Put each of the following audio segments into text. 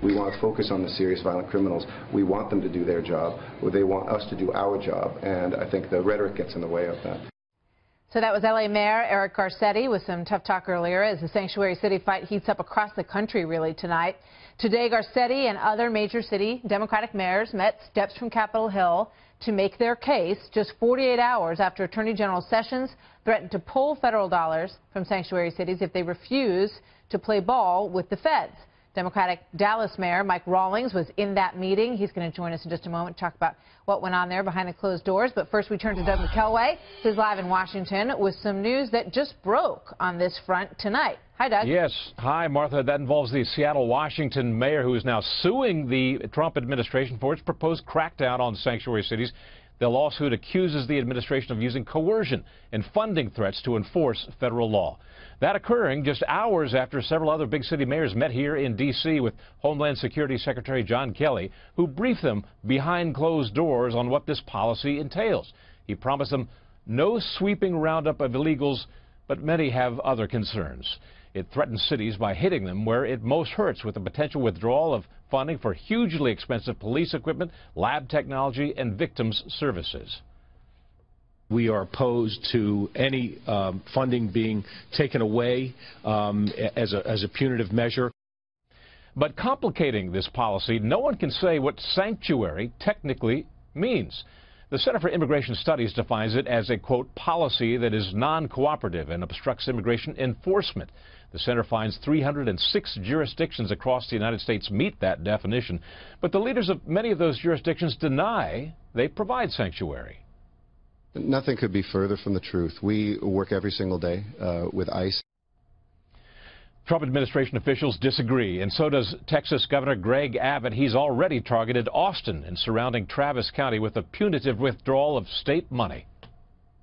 We want to focus on the serious violent criminals. We want them to do their job, or they want us to do our job, and I think the rhetoric gets in the way of that. So that was L.A. Mayor Eric Garcetti with some tough talk earlier as the sanctuary city fight heats up across the country really tonight. Today, Garcetti and other major city Democratic mayors met steps from Capitol Hill to make their case just 48 hours after Attorney General Sessions threatened to pull federal dollars from sanctuary cities if they refuse to play ball with the feds. Democratic Dallas Mayor Mike Rawlings was in that meeting. He's going to join us in just a moment to talk about what went on there behind the closed doors. But first, we turn to Doug McKelway, who's live in Washington with some news that just broke on this front tonight. Hi, Doug. Yes. Hi, Martha. That involves the Seattle, Washington mayor who is now suing the Trump administration for its proposed crackdown on sanctuary cities. The lawsuit accuses the administration of using coercion and funding threats to enforce federal law. That occurring just hours after several other big city mayors met here in D.C. with Homeland Security Secretary John Kelly, who briefed them behind closed doors on what this policy entails. He promised them no sweeping roundup of illegals, but many have other concerns. It threatens cities by hitting them where it most hurts, with the potential withdrawal of funding for hugely expensive police equipment, lab technology, and victims' services. We are opposed to any funding being taken away as a punitive measure. But complicating this policy, no one can say what sanctuary technically means. The Center for Immigration Studies defines it as a, quote, policy that is non-cooperative and obstructs immigration enforcement. The center finds 306 jurisdictions across the United States meet that definition, but the leaders of many of those jurisdictions deny they provide sanctuary. Nothing could be further from the truth. We work every single day with ICE. Trump administration officials disagree, and so does Texas Governor Greg Abbott. He's already targeted Austin and surrounding Travis County with a punitive withdrawal of state money.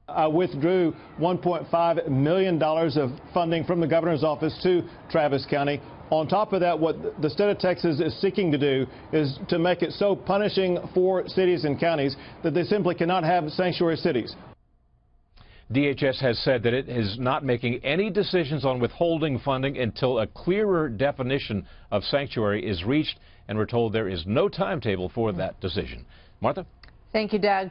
I withdrew $1.5 million of funding from the governor's office to Travis County. On top of that, what the state of Texas is seeking to do is to make it so punishing for cities and counties that they simply cannot have sanctuary cities. DHS has said that it is not making any decisions on withholding funding until a clearer definition of sanctuary is reached, and we're told there is no timetable for that decision. Martha? Thank you, Doug.